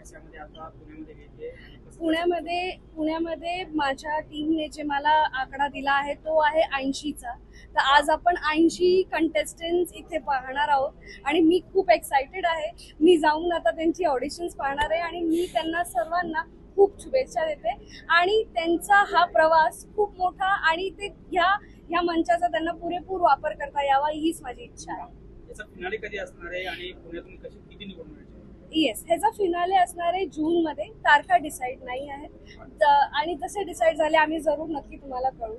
Practice यामध्ये आता पुण्यामध्ये घेते आणि कसं पुण्यामध्ये माझ्या टीमने जे मला आकडा दिला आहे तो आहे 80चा. तर आज आपण 80 कंटेस्टंट्स इथे पाहणार आहोत आणि मी खूप एक्साइटेड आहे. मी जाऊन आता त्यांची ऑडिशन्स पाहणार आहे आणि मी त्यांना सर्वांना खूप शुभेच्छा देते आणि त्यांचा हा प्रवास खूप मोठा आणि ते ह्या मंचाचा त्यांना पुरेपूर वापर करता यावा हीच माझी इच्छा आहे. याचा फिनाले कधी असणार आहे आणि पुण्यातून कशी किती निवडून मिळते? येस, ह्याचा फिनाले असणार आहे जून मध्ये. तारखा डिसाईड नाही आहेत आणि तसे डिसाईड झाले आम्ही जरूर नक्की तुम्हाला कळू.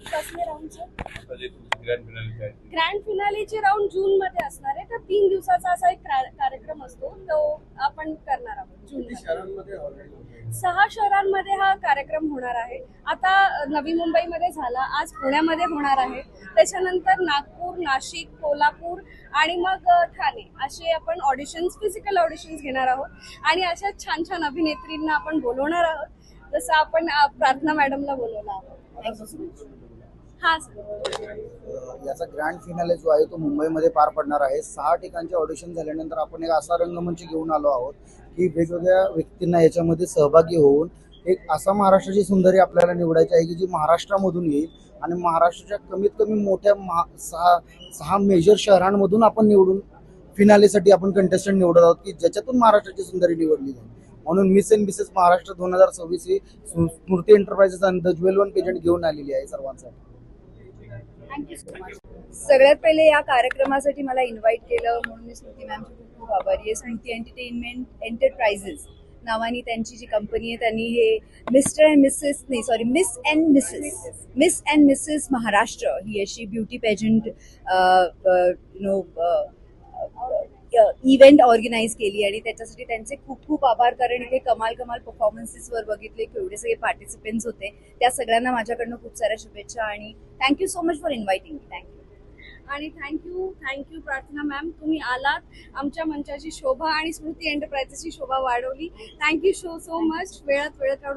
कसले राऊंडचे ग्रँड फिनालेचे राऊंड जून मध्ये असणार आहे. तर 3 दिवसाचा असा एक कार्यक्रम असतो तो आपण करणार आहोत जून मध्ये. 6 शहरांमध्ये हा कार्यक्रम होणार आहे. आता नवी मुंबईमध्ये झाला, आज पुण्यामध्ये होणार आहे, त्याच्यानंतर नागपूर, नाशिक, कोल्हापूर आणि मग ठाणे असे आपण ऑडिशन्स, फिजिकल ऑडिशन्स घेणार आहोत आणि अशा छान छान अभिनेत्रींना आपण बोलवणार आहोत जसं आपण प्रार्थना मॅडमला बोलवलं आहोत. हा सर, याचा ग्रँड फिनाले जो आहे तो मुंबईमध्ये पार पडणार आहे. 6 ठिकाणचे ऑडिशन झाल्यानंतर आपण एक असा रंगमंच घेऊन आलो आहोत की वेगवेगळ्या व्यक्तींना याच्यामध्ये सहभागी होऊन एक असा महाराष्ट्राची सुंदरी आपल्याला निवडायची आहे की जी महाराष्ट्रामधून येईल आणि महाराष्ट्राच्या कमीत कमी मोठ्या 6 मेजर शहरांमधून आपण निवडून फिनालेसाठी आपण कंटेस्टंट निवडत आहोत की ज्याच्यातून महाराष्ट्राची सुंदरी निवडली जाईल. म्हणून miss and Mrs Maharashtra 2026 he Smriti enterprises आणि द ज्वेल वन पेजंट घेऊन आलेली आहे सर्वांसाठी. सगळ्यात पहिले या कार्यक्रमासाठी मला इन्व्हाइट केलं म्हणून मी स्मृती मॅमची खूप खूप आभारी आहे. स्मृती एंटरटेनमेंट एंटरप्राइजेस नावाने त्यांची जी कंपनी आहे त्यांनी हे मिस अँड मिसेस महाराष्ट्र ही अशी ब्युटी पेजंट इव्हेंट ऑर्गनाईज केली आणि त्याच्यासाठी त्यांचे खूप खूप आभार. कारण इथे कमाल परफॉर्मन्सेसवर बघितले केवढे सगळे पार्टिसिपेंट्स होते. त्या सगळ्यांना माझ्याकडनं खूप साऱ्या शुभेच्छा आणि thank you so much for inviting me. Thank you. आणि थँक्यू प्रार्थना मॅम, तुम्ही आलात, आमच्या मंचाची शोभा आणि स्मृती एंटरप्राइजेसची शोभा वाढवली. Thank you so much. वेळात वेळ काढून